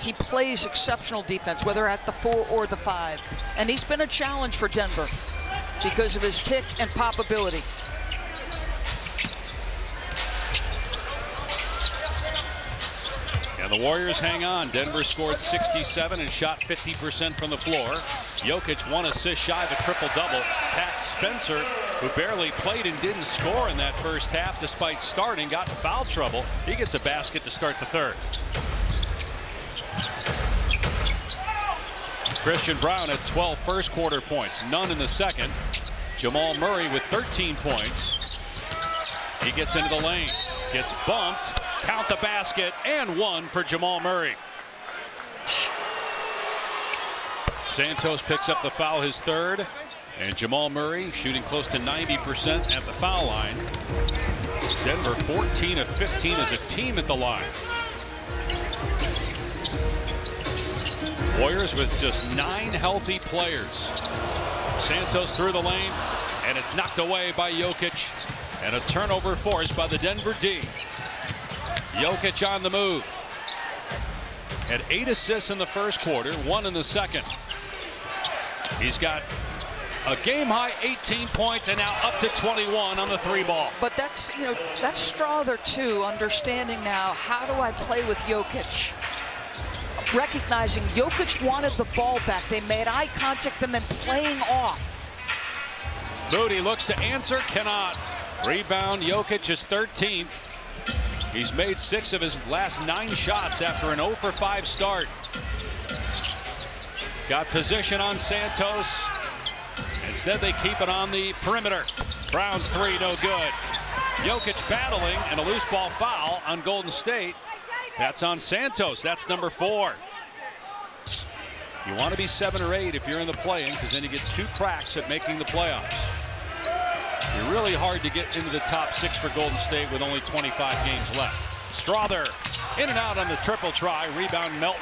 he plays exceptional defense, whether at the 4 or the 5. And he's been a challenge for Denver because of his pick and pop ability. And the Warriors hang on. Denver scored 67 and shot 50% from the floor. Jokić 1 assist shy of a triple-double. Pat Spencer, who barely played and didn't score in that first half despite starting, got in foul trouble. He gets a basket to start the third. Christian Brown had 12 first quarter points, none in the second. Jamal Murray with 13 points. He gets into the lane, gets bumped, count the basket, and 1 for Jamal Murray. Santos picks up the foul, his third, and Jamal Murray shooting close to 90% at the foul line. Denver 14 of 15 as a team at the line. Warriors with just 9 healthy players. Santos through the lane, and it's knocked away by Jokić, and a turnover forced by the Denver D. Jokić on the move. Had 8 assists in the first quarter, 1 in the second. He's got a game-high 18 points and now up to 21 on the 3-ball. But that's, you know, that's Strawther too, understanding now, how do I play with Jokić? Recognizing Jokić wanted the ball back. They made eye contact and then playing off. Moody looks to answer, cannot. Rebound, Jokić is 13th. He's made 6 of his last 9 shots after an 0 for 5 start. Got position on Santos. Instead, they keep it on the perimeter. Brown's 3, no good. Jokić battling, and a loose ball foul on Golden State. That's on Santos. That's number 4. You want to be 7 or 8 if you're in the play-in, because then you get 2 cracks at making the playoffs. You're really hard to get into the top 6 for Golden State with only 25 games left. Strawther in and out on the triple try. Rebound Melton.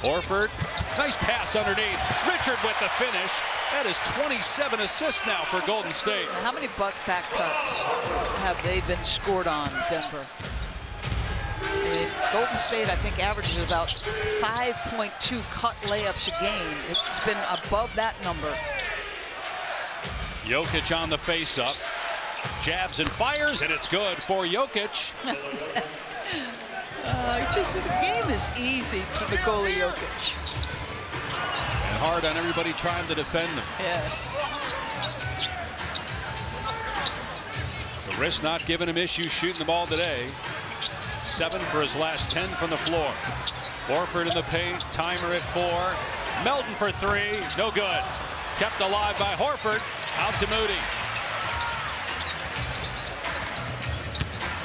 Horford, nice pass underneath. Richard with the finish. That is 27 assists now for Golden State. How many back cuts have they been scored on, Denver? Golden State, I think, averages about 5.2 cut layups a game. It's been above that number. Jokić on the face-up. Jabs and fires, and it's good for Jokić. The game is easy for Nikola Jokić. And hard on everybody trying to defend him. Yes. The wrist not giving him issues shooting the ball today. 7 for his last 10 from the floor. Horford in the paint, timer at 4. Melton for 3, no good. Kept alive by Horford, out to Moody.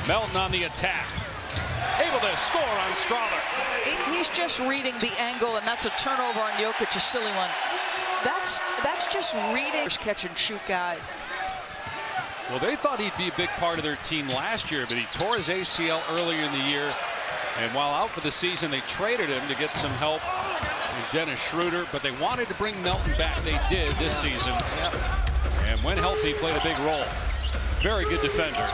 Melton on the attack. Able to score on Strawther. He's just reading the angle, and that's a turnover on Jokić, a silly one. That's just reading. Catch and shoot guy. Well, they thought he'd be a big part of their team last year, but he tore his ACL earlier in the year. And while out for the season, they traded him to get some help with Dennis Schroeder, but they wanted to bring Melton back. They did this season. Yep. And when healthy, played a big role. Very good defender.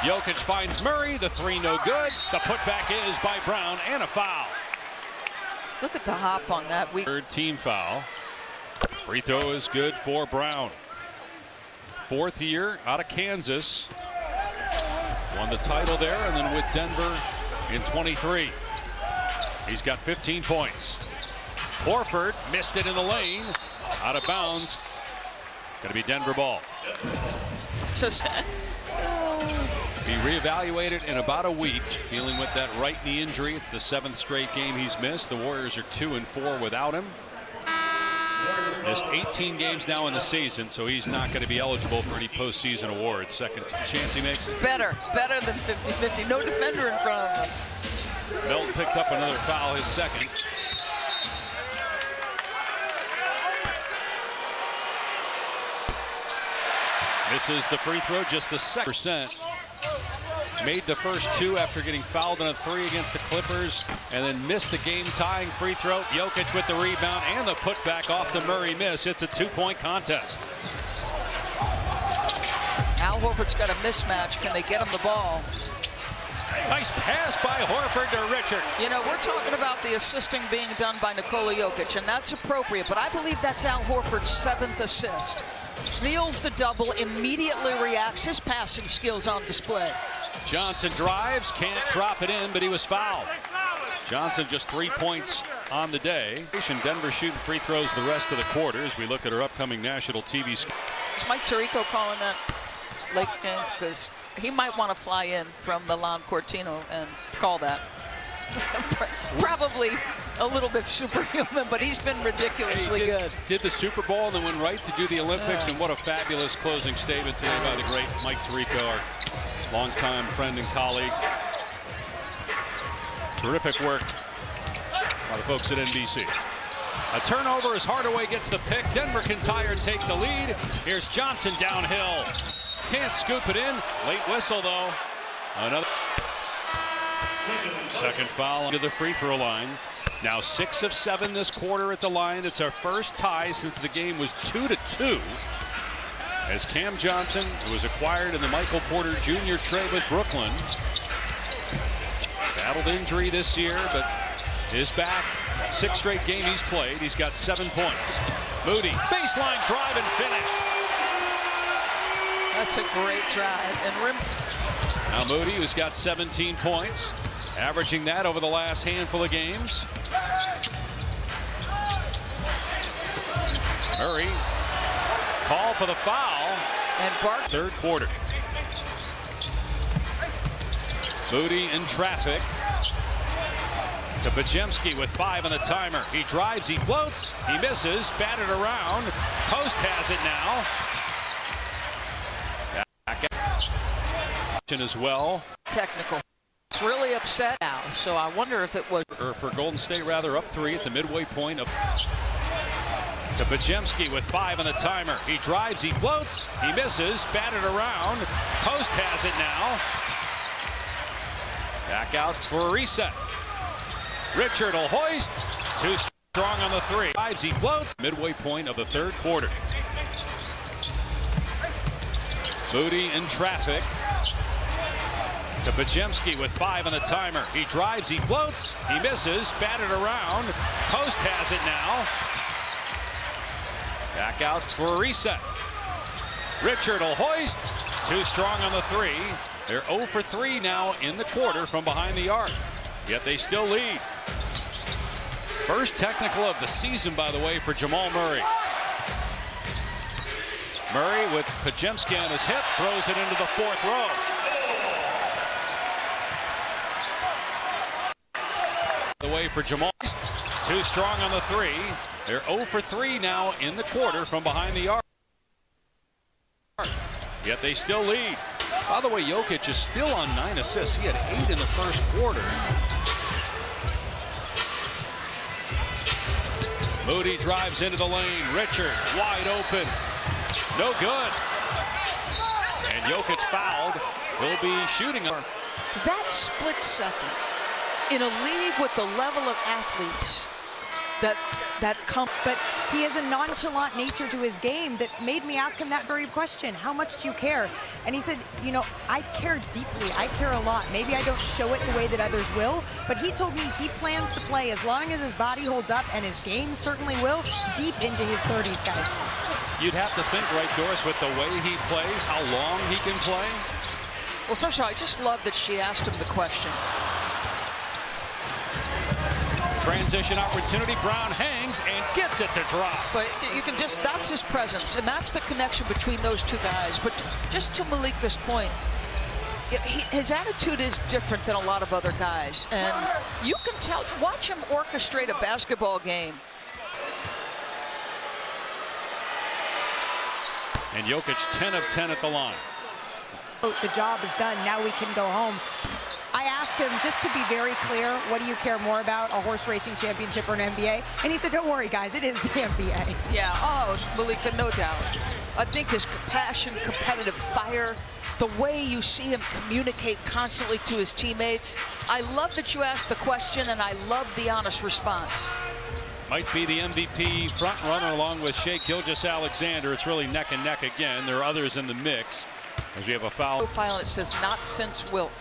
Jokić finds Murray, the 3 no good. The putback is by Brown, and a foul. Look at the hop on that. Third team foul. Free throw is good for Brown. 4th year out of Kansas. Won the title there, and then with Denver in 23. He's got 15 points. Horford missed it in the lane. Out of bounds. Going to be Denver ball. Be reevaluated in about a week, dealing with that right knee injury. It's the 7th straight game he's missed. The Warriors are 2-4 without him. Missed 18 games now in the season, so he's not going to be eligible for any postseason awards. Second chance he makes it. Better than 50-50. No defender in front of him. Melton picked up another foul, his second. Misses the free throw, just the 2%. Made the first 2 after getting fouled on a 3 against the Clippers, and then missed the game-tying free throw. Jokić with the rebound and the putback off the Murray miss. It's a 2-point contest. Al Horford's got a mismatch. Can they get him the ball? Nice pass by Horford to Richard. You know, we're talking about the assisting being done by Nikola Jokić, and that's appropriate, but I believe that's Al Horford's 7th assist. Feels the double, immediately reacts. His passing skills on display. Johnson drives, can't drop it in, but he was fouled. Johnson just 3 points on the day. Denver shooting free throws the rest of the quarter as we look at our upcoming national TV schedule. Is Mike Tirico calling that late game? Because he might want to fly in from Milan Cortino and call that. Probably a little bit superhuman, but he's been ridiculously good. Did the Super Bowl and then went right to do the Olympics, and what a fabulous closing statement today by the great Mike Tirico, our longtime friend and colleague. Terrific work by the folks at NBC. A turnover as Hardaway gets the pick. Denver can tie or take the lead. Here's Johnson downhill. Can't scoop it in. Late whistle, though. Another second foul into the free throw line. Now 6 of 7 this quarter at the line. It's our first tie since the game was 2-2. As Cam Johnson, who was acquired in the Michael Porter Jr. trade with Brooklyn, battled injury this year, but is back. 6th straight game he's played. He's got 7 points. Moody, baseline drive and finish. That's a great drive. And rim. Now Moody, who's got 17 points, averaging that over the last handful of games. Murray, call for the foul. And Bart. 3rd quarter. Moody in traffic. To Pajemski with 5 on the timer. He drives, he floats, he misses, batted around. Post has it now. Back out as well. Technical. It's really upset now, so I wonder if it was. Or for Golden State, rather, up 3 at the midway point of. To Pajemski with 5 on the timer. He drives, he floats, he misses, batted around. Post has it now. Back out for a reset. Richard will hoist. Too strong on the 3. Drives, he floats. Midway point of the 3rd quarter. Moody in traffic. To Pajemski with 5 on the timer. He drives, he floats, he misses, batted around. Post has it now. Back out for a reset. Richard will hoist. Too strong on the 3. They're 0 for 3 now in the quarter from behind the arc. Yet they still lead. First technical of the season, by the way, for Jamal Murray. Murray with Pajemski on his hip, throws it into the 4th row. The way for Jamal. Too strong on the 3. They're 0 for 3 now in the quarter from behind the arc. Yet they still lead. By the way, Jokić is still on 9 assists. He had 8 in the 1st quarter. Moody drives into the lane. Richard wide open. No good. And Jokić fouled. He'll be shooting. That split second in a league with the level of athletes that comes. But he has a nonchalant nature to his game that made me ask him that very question. How much do you care? And he said, you know, I care deeply. I care a lot. Maybe I don't show it the way that others will, but he told me he plans to play as long as his body holds up, and his game certainly will, deep into his 30s, guys. You'd have to think, right, Doris, with the way he plays, how long he can play? Well, first of all, I just love that she asked him the question. Transition opportunity. Brown hangs and gets it to drop. But you can just, that's his presence, and that's the connection between those two guys. But just to Malika's point, his attitude is different than a lot of other guys. And you can tell, watch him orchestrate a basketball game. And Jokić 10 of 10 at the line. The job is done. Now we can go home. I asked him, just to be very clear, what do you care more about, a horse racing championship or an NBA? And he said, don't worry, guys, it is the NBA. Yeah, oh, Malika, no doubt. I think his passion, competitive fire, the way you see him communicate constantly to his teammates. I love that you asked the question, and I love the honest response. Might be the MVP front runner along with Shai Gilgeous-Alexander. It's really neck and neck again. There are others in the mix. as we have a foul. Profile, it says not since Wilt.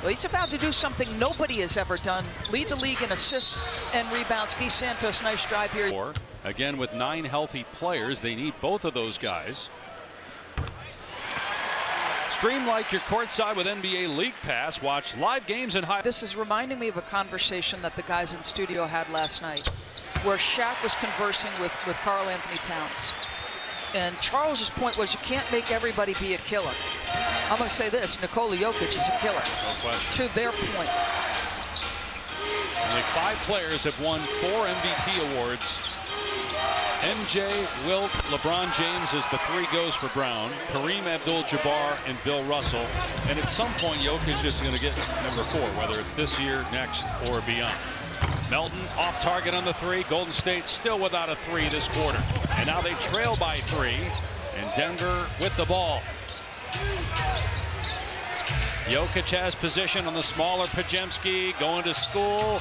Well, he's about to do something nobody has ever done. Lead the league in assists and rebounds. Keith Santos, nice drive here. Again, with 9 healthy players, they need both of those guys. Stream like your courtside with NBA League Pass. Watch live games and high. This is reminding me of a conversation that the guys in studio had last night, where Shaq was conversing with Karl Anthony Towns. And Charles's point was you can't make everybody be a killer. I'm going to say this, Nikola Jokić is a killer. No question. To their point. Only 5 players have won 4 MVP awards. MJ, Wilt, LeBron James as the 3 goes for Brown, Kareem Abdul-Jabbar, and Bill Russell. And at some point, Jokić is going to get number 4, whether it's this year, next, or beyond. Melton off target on the 3. Golden State still without a 3 this quarter. And now they trail by 3. And Denver with the ball. Jokić has position on the smaller Podziemski, going to school.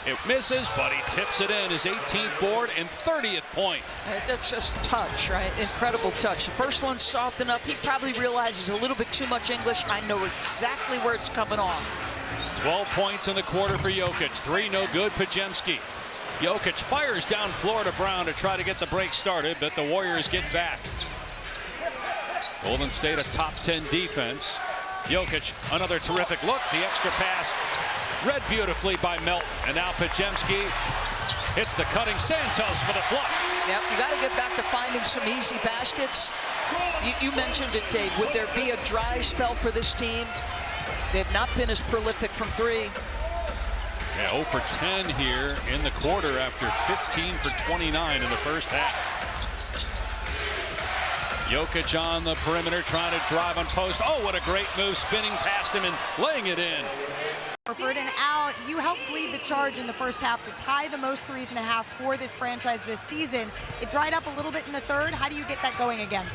It misses, but he tips it in. His 18th board and 30th point. That's just touch, right? Incredible touch. The first one's soft enough. He probably realizes a little bit too much English. I know exactly where it's coming on. 12 points in the quarter for Jokić. 3 no good. Podziemski. Jokić fires down floor to Brown to try to get the break started, but the Warriors get back. Golden State a top 10 defense. Jokić, another terrific look. The extra pass read beautifully by Melton. And now Podziemski hits the cutting Santos for the flush. Yep, you got to get back to finding some easy baskets. You mentioned it, Dave. Would there be a dry spell for this team? They've not been as prolific from 3. Yeah, 0 for 10 here in the quarter after 15 for 29 in the first half. Jokić on the perimeter trying to drive on post. Oh, what a great move, spinning past him and laying it in. Horford and Al, you helped lead the charge in the first half to tie the most 3s in a half for this franchise this season. It dried up a little bit in the third. How do you get that going again?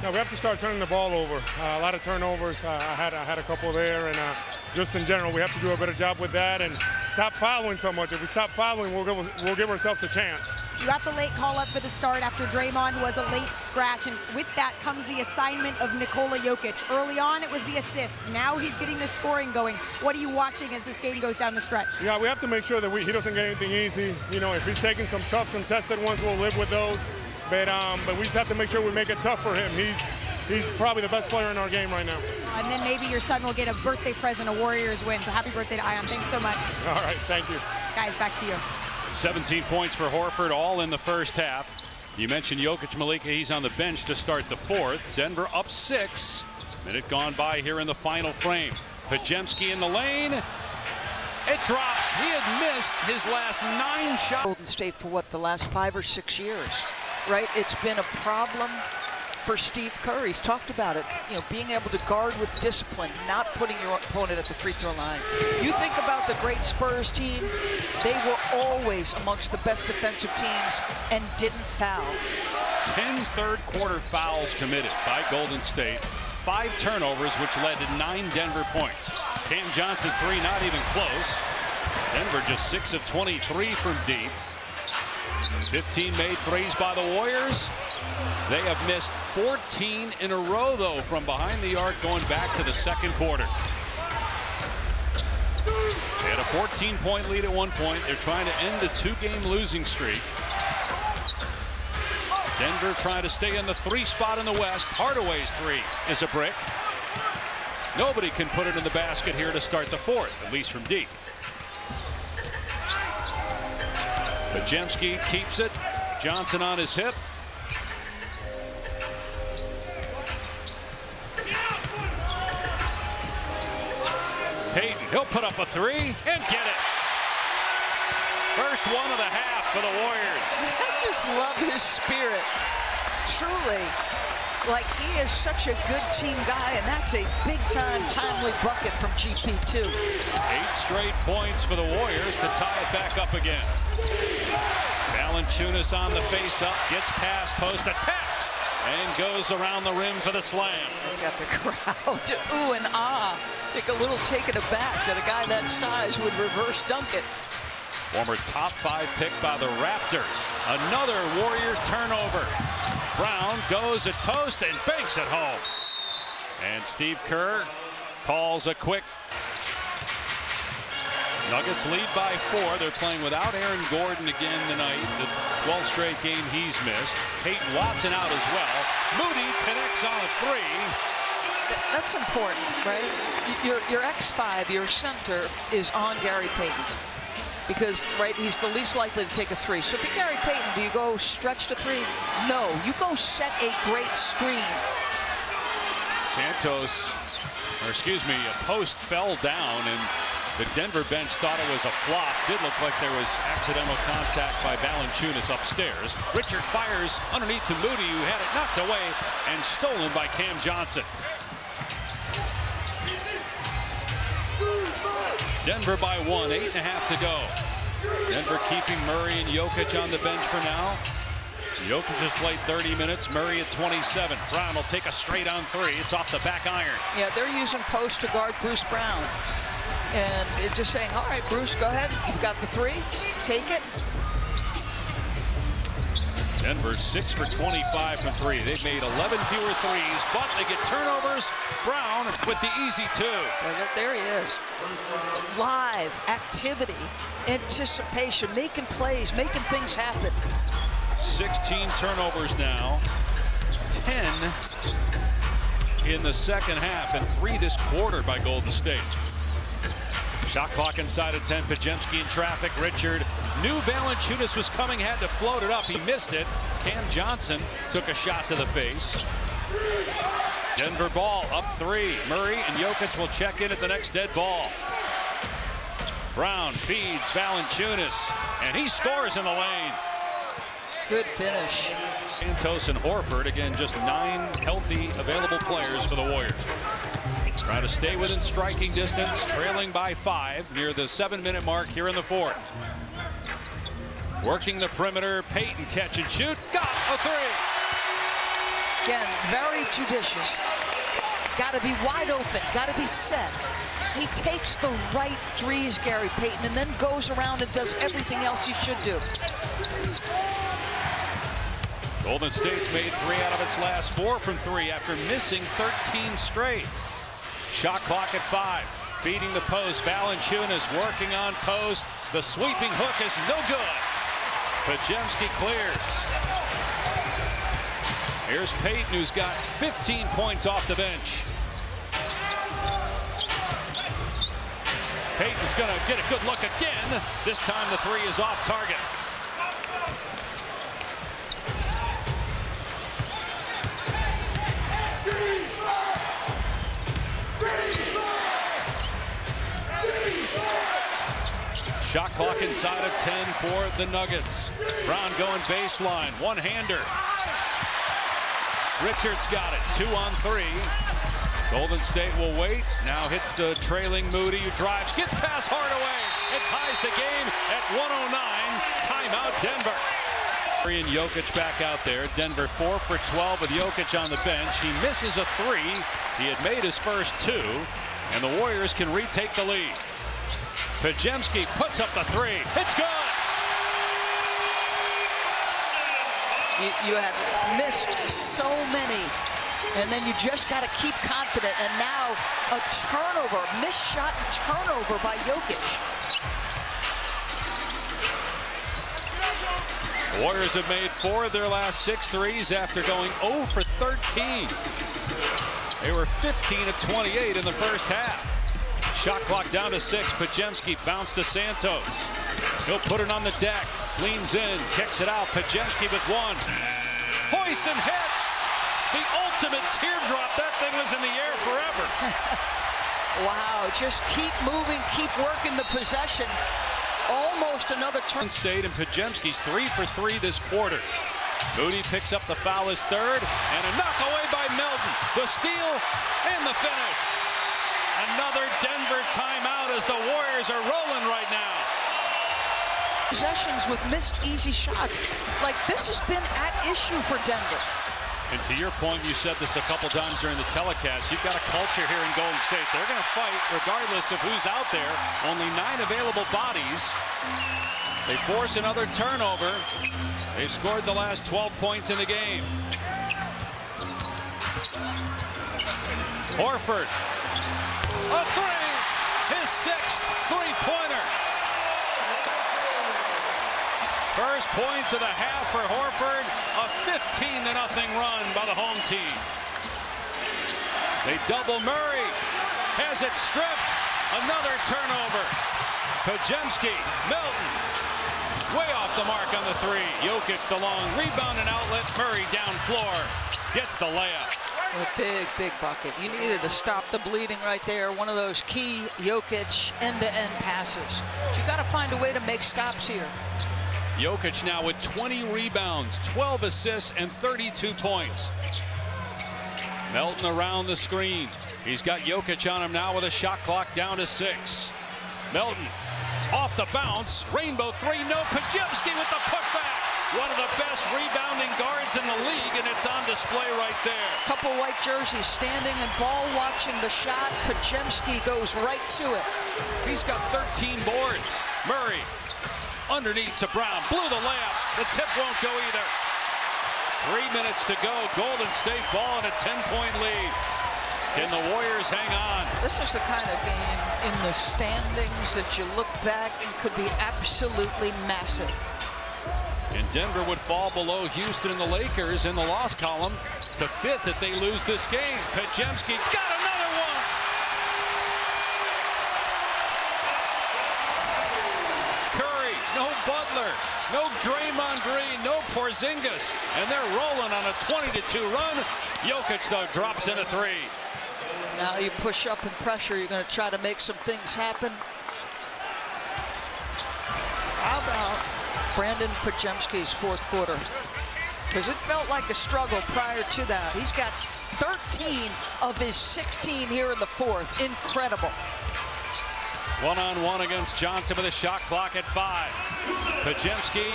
No, we have to start turning the ball over. A lot of turnovers. I had a couple there, and just in general, we have to do a better job with that and stop fouling so much. If we stop fouling, we'll give ourselves a chance. You got the late call up for the start after Draymond was a late scratch, and with that comes the assignment of Nikola Jokić. Early on, it was the assist. Now he's getting the scoring going. What are you watching as this game goes down the stretch? Yeah, we have to make sure that he doesn't get anything easy. You know, if he's taking some tough, contested ones, we'll live with those. But we just have to make sure we make it tough for him. He's probably the best player in our game right now. And then maybe your son will get a birthday present, a Warriors win. So happy birthday to Ion. Thanks so much. All right, thank you. Guys, back to you. 17 points for Horford, all in the first half. You mentioned Jokić, Malika. He's on the bench to start the 4th. Denver up 6. Minute gone by here in the final frame. Podziemski in the lane. It drops. He had missed his last 9 shots. Golden State for what, the last 5 or 6 years, right? It's been a problem for Steve Kerr. He's talked about it, being able to guard with discipline, not putting your opponent at the free throw line. You think about the great Spurs team, they were always amongst the best defensive teams and didn't foul. 10 third quarter fouls committed by Golden State. 5 turnovers, which led to 9 Denver points. Cam Johnson's 3 not even close. Denver just 6 of 23 from deep. 15 made threes by the Warriors. They have missed 14 in a row, though, from behind the arc going back to the second quarter. They had a 14-point lead at one point. They're trying to end a 2-game losing streak. Denver trying to stay in the 3 spot in the West. Hardaway's 3 is a brick. Nobody can put it in the basket here to start the 4th, at least from deep. Podziemski keeps it. Johnson on his hip. Payton, he'll put up a 3 and get it. First one of the half for the Warriors. I just love his spirit. Truly, like, he is such a good team guy, and that's a big-time, timely bucket from GP2. 8 straight points for the Warriors to tie it back up again. Valanciunas on the face-up, gets past post, attacks, and goes around the rim for the slam. Got the crowd to ooh and ah. I think a little taken aback that a guy that size would reverse dunk it. Former top 5 pick by the Raptors. Another Warriors turnover. Brown goes at post and banks it home. And Steve Kerr calls a quick. Nuggets lead by 4. They're playing without Aaron Gordon again tonight. The 12th straight game he's missed. Peyton Watson out as well. Moody connects on a 3. That's important, right? Your X5, your center, is on Gary Payton. Because, right, he's the least likely to take a 3. So if you're Gary Payton, do you go stretch to 3? No, you go set a great screen. Santos, or excuse me, a post fell down and the Denver bench thought it was a flop. Did look like there was accidental contact by Valanciunas upstairs. Richard fires underneath to Moody, who had it knocked away and stolen by Cam Johnson. Denver by 1, 8.5 to go. Denver keeping Murray and Jokić on the bench for now. Jokić has played 30 minutes, Murray at 27. Brown will take a straight on 3. It's off the back iron. Yeah, they're using post to guard Bruce Brown. And it's just saying, all right, Bruce, go ahead. You've got the 3. Take it. Denver 6 for 25 from 3. They've made 11 fewer threes, but they get turnovers. Brown with the easy 2. There he is. Live activity, anticipation, making plays, making things happen. 16 turnovers now. 10 in the second half and 3 this quarter by Golden State. Shot clock inside of 10. Podziemski in traffic. Richard knew Valanciunas was coming, had to float it up. He missed it. Cam Johnson took a shot to the face. Denver ball up 3. Murray and Jokić will check in at the next dead ball. Brown feeds Valanciunas, and he scores in the lane. Good finish. Santos and Horford, again, just 9 healthy available players for the Warriors. Try to stay within striking distance, trailing by 5 near the 7-minute mark here in the 4th. Working the perimeter, Payton catch and shoot, got a 3. Again, very judicious. Got to be wide open, got to be set. He takes the right 3s, Gary Payton, and then goes around and does everything else he should do. Golden State's made 3 out of its last 4 from 3 after missing 13 straight. Shot clock at 5. Feeding the post. Valanciunas working on post. The sweeping hook is no good. Podziemski clears. Here's Payton, who's got 15 points off the bench. Payton's going to get a good look again. This time the 3 is off target. Shot clock inside of 10 for the Nuggets. Brown going baseline, one-hander. Richards got it, 2 on 3. Golden State will wait. Now hits the trailing Moody, who drives, gets past Hardaway, and ties the game at 109. Timeout, Denver. And Jokić back out there. Denver 4 for 12 with Jokić on the bench. He misses a 3. He had made his first 2, and the Warriors can retake the lead. Podziemski puts up the 3. It's good. You have missed so many, and then you just got to keep confident. And now a turnover, missed shot and turnover by Jokić. The Warriors have made 4 of their last 6 threes after going 0 for 13. They were 15 of 28 in the first half. Shot clock down to 6. Podziemski bounced to Santos. He'll put it on the deck. Leans in, kicks it out. Podziemski with 1. Hoyson hits. The ultimate teardrop. That thing was in the air forever. Wow, just keep moving, keep working the possession. Almost another turn. State and Podziemski's 3 for 3 this quarter. Moody picks up the foul, his 3rd, and a knock away by Melton. The steal and the finish. Another Denver timeout as the Warriors are rolling right now. Possessions with missed easy shots. Like, this has been at issue for Denver. And to your point, you said this a couple times during the telecast, you've got a culture here in Golden State. They're going to fight regardless of who's out there. Only 9 available bodies. They force another turnover. They've scored the last 12 points in the game. Horford. A three. His sixth three-pointer. First points of the half for Horford. A 15-0 run by the home team. They double Murray. Has it stripped. Another turnover. Pajemski. Melton. Way off the mark on the three. Jokić the long rebound and outlet. Murray down floor. Gets the layup. A big, big bucket. You needed to stop the bleeding right there. One of those key Jokić end-to-end passes. But you got to find a way to make stops here. Jokić now with 20 rebounds, 12 assists, and 32 points. Melton around the screen. He's got Jokić on him now with a shot clock down to 6. Melton off the bounce. Rainbow three. No. Pajemski with the putback. One of the best rebounding guards in the league, and it's on display right there. Couple white jerseys standing and ball watching the shot. Pajemski goes right to it. He's got 13 boards. Murray underneath to Brown. Blew the layup. The tip won't go either. 3 minutes to go. Golden State ball and a 10-point lead. Can the Warriors hang on? This is the kind of game in the standings that you look back and could be absolutely massive. And Denver would fall below Houston and the Lakers in the loss column to 5th if they lose this game. Pajemski got another one. Curry, no Butler, no Draymond Green, no Porzingis, and they're rolling on a 20-2 run. Jokić, though, drops in a three. Now you push up and pressure. You're going to try to make some things happen. How about Brandon Pajemski's fourth quarter? Because it felt like a struggle prior to that. He's got 13 of his 16 here in the fourth. Incredible. One-on-one against Johnson with a shot clock at 5. Pajemski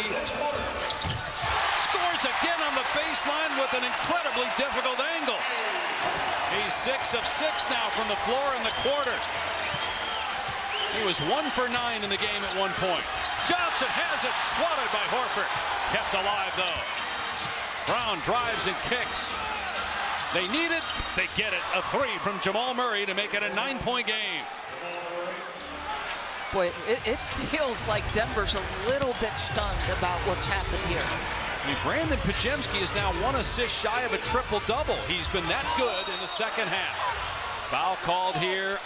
scores again on the baseline with an incredibly difficult angle. He's 6 of 6 now from the floor in the quarter. He was 1 for 9 in the game at one point. Johnson has it, swatted by Horford. Kept alive, though. Brown drives and kicks. They need it, they get it. A three from Jamal Murray to make it a 9-point game. Boy, it feels like Denver's a little bit stunned about what's happened here. I mean, Brandon Pajemski is now 1 assist shy of a triple-double. He's been that good in the second half. Foul called here